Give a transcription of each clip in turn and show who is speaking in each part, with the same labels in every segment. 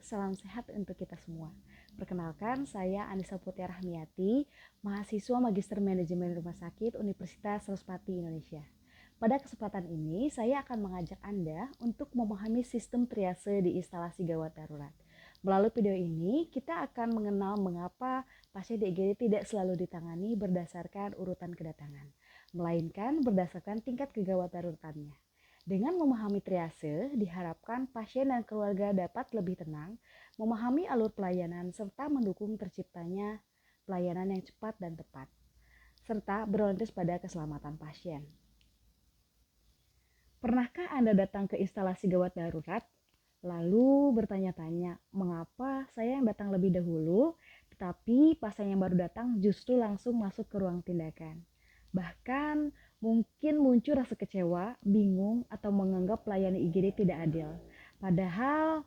Speaker 1: salam sehat untuk kita semua. Perkenalkan, saya Anissa Putih Rahmiati, mahasiswa Magister Manajemen Rumah Sakit Universitas Seraspati Indonesia. Pada kesempatan ini, saya akan mengajak Anda untuk memahami sistem triase di instalasi gawat darurat. Melalui video ini, kita akan mengenal mengapa pasien di IGD tidak selalu ditangani berdasarkan urutan kedatangan, melainkan berdasarkan tingkat kegawat daruratannya. Dengan memahami triase, diharapkan pasien dan keluarga dapat lebih tenang, memahami alur pelayanan, serta mendukung terciptanya pelayanan yang cepat dan tepat, serta berorientasi pada keselamatan pasien. Pernahkah Anda datang ke instalasi gawat darurat, lalu bertanya-tanya, mengapa saya yang datang lebih dahulu, tetapi pasien yang baru datang justru langsung masuk ke ruang tindakan? Bahkan mungkin muncul rasa kecewa, bingung, atau menganggap pelayanan IGD tidak adil. Padahal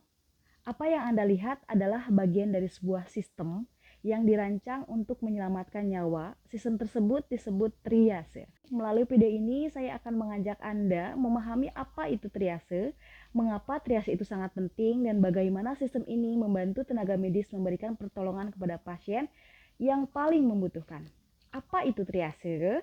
Speaker 1: apa yang Anda lihat adalah bagian dari sebuah sistem yang dirancang untuk menyelamatkan nyawa. Sistem tersebut disebut triase. Melalui video ini saya akan mengajak Anda memahami apa itu triase, mengapa triase itu sangat penting, dan bagaimana sistem ini membantu tenaga medis memberikan pertolongan kepada pasien yang paling membutuhkan. Apa itu triase?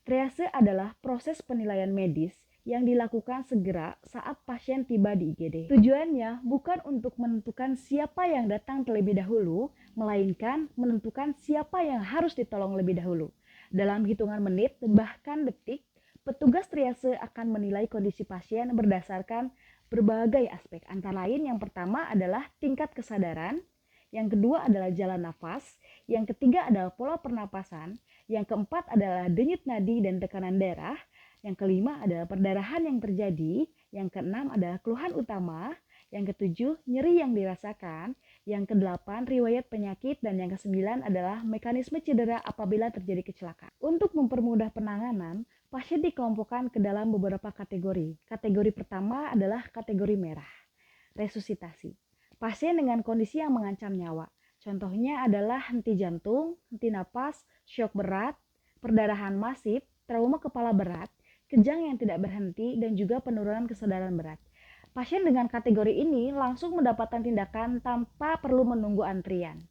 Speaker 1: Triase adalah proses penilaian medis yang dilakukan segera saat pasien tiba di IGD. Tujuannya bukan untuk menentukan siapa yang datang terlebih dahulu, melainkan menentukan siapa yang harus ditolong lebih dahulu. Dalam hitungan menit, bahkan detik, petugas triase akan menilai kondisi pasien berdasarkan berbagai aspek. Antara lain, yang pertama adalah tingkat kesadaran, yang kedua adalah jalan nafas, yang ketiga adalah pola pernapasan, yang keempat adalah denyut nadi dan tekanan darah, yang kelima adalah perdarahan yang terjadi, yang keenam adalah keluhan utama, yang ketujuh nyeri yang dirasakan, yang kedelapan riwayat penyakit, dan yang kesembilan adalah mekanisme cedera apabila terjadi kecelakaan. Untuk mempermudah penanganan, pasien dikelompokkan ke dalam beberapa kategori. Kategori pertama adalah kategori merah, resusitasi. Pasien dengan kondisi yang mengancam nyawa. Contohnya adalah henti jantung, henti napas, syok berat, perdarahan masif, trauma kepala berat, kejang yang tidak berhenti, dan juga penurunan kesadaran berat. Pasien dengan kategori ini langsung mendapatkan tindakan tanpa perlu menunggu antrian.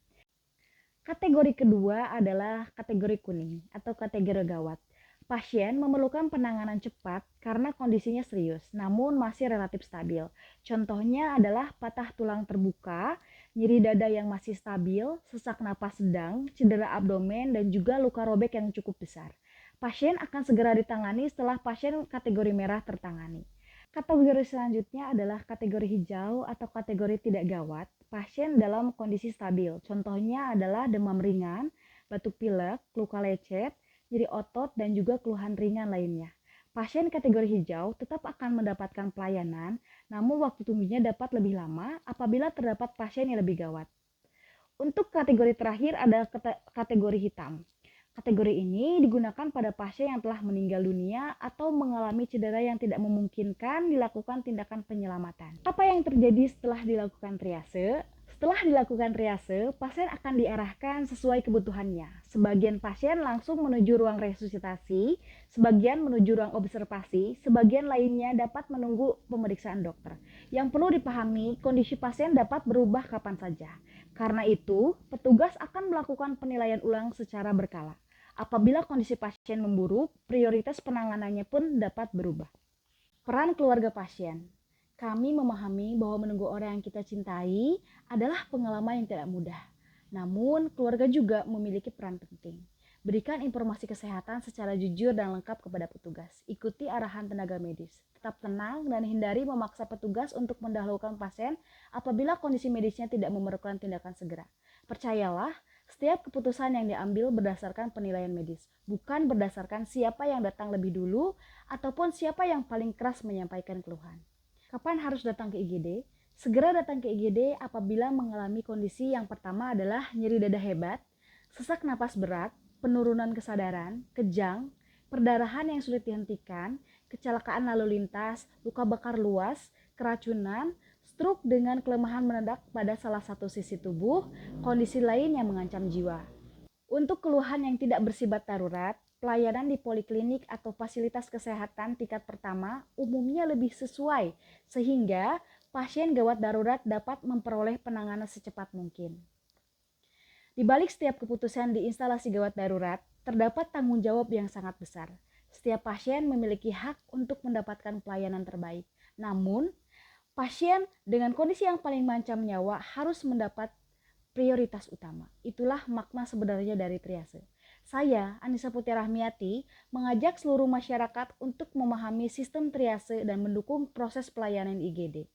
Speaker 1: Kategori kedua adalah kategori kuning atau kategori gawat. Pasien memerlukan penanganan cepat karena kondisinya serius, namun masih relatif stabil. Contohnya adalah patah tulang terbuka, nyeri dada yang masih stabil, sesak napas sedang, cedera abdomen, dan juga luka robek yang cukup besar. Pasien akan segera ditangani setelah pasien kategori merah tertangani. Kategori selanjutnya adalah kategori hijau atau kategori tidak gawat. Pasien dalam kondisi stabil. Contohnya adalah demam ringan, batuk pilek, luka lecet, nyeri otot, dan juga keluhan ringan lainnya. Pasien kategori hijau tetap akan mendapatkan pelayanan, namun waktu tunggunya dapat lebih lama apabila terdapat pasien yang lebih gawat. Untuk kategori terakhir adalah kategori hitam. Kategori ini digunakan pada pasien yang telah meninggal dunia atau mengalami cedera yang tidak memungkinkan dilakukan tindakan penyelamatan. Apa yang terjadi setelah dilakukan triase? Setelah dilakukan triase, pasien akan diarahkan sesuai kebutuhannya. Sebagian pasien langsung menuju ruang resusitasi, sebagian menuju ruang observasi, sebagian lainnya dapat menunggu pemeriksaan dokter. Yang perlu dipahami, kondisi pasien dapat berubah kapan saja. Karena itu, petugas akan melakukan penilaian ulang secara berkala. Apabila kondisi pasien memburuk, prioritas penanganannya pun dapat berubah. Peran keluarga pasien. Kami memahami bahwa menunggu orang yang kita cintai adalah pengalaman yang tidak mudah. Namun, keluarga juga memiliki peran penting. Berikan informasi kesehatan secara jujur dan lengkap kepada petugas. Ikuti arahan tenaga medis. Tetap tenang dan hindari memaksa petugas untuk mendahulukan pasien apabila kondisi medisnya tidak memerlukan tindakan segera. Percayalah, setiap keputusan yang diambil berdasarkan penilaian medis, bukan berdasarkan siapa yang datang lebih dulu ataupun siapa yang paling keras menyampaikan keluhan. Kapan harus datang ke IGD? Segera datang ke IGD apabila mengalami kondisi yang pertama adalah nyeri dada hebat, sesak napas berat, penurunan kesadaran, kejang, perdarahan yang sulit dihentikan, kecelakaan lalu lintas, luka bakar luas, keracunan, stroke dengan kelemahan mendadak pada salah satu sisi tubuh, kondisi lain yang mengancam jiwa. Untuk keluhan yang tidak bersifat darurat, pelayanan di poliklinik atau fasilitas kesehatan tingkat pertama umumnya lebih sesuai, sehingga pasien gawat darurat dapat memperoleh penanganan secepat mungkin. Di balik setiap keputusan di instalasi gawat darurat, terdapat tanggung jawab yang sangat besar. Setiap pasien memiliki hak untuk mendapatkan pelayanan terbaik. Namun, pasien dengan kondisi yang paling mengancam nyawa harus mendapat prioritas utama. Itulah makna sebenarnya dari triase. Saya, Anissa Putih Rahmiati, mengajak seluruh masyarakat untuk memahami sistem triase dan mendukung proses pelayanan IGD.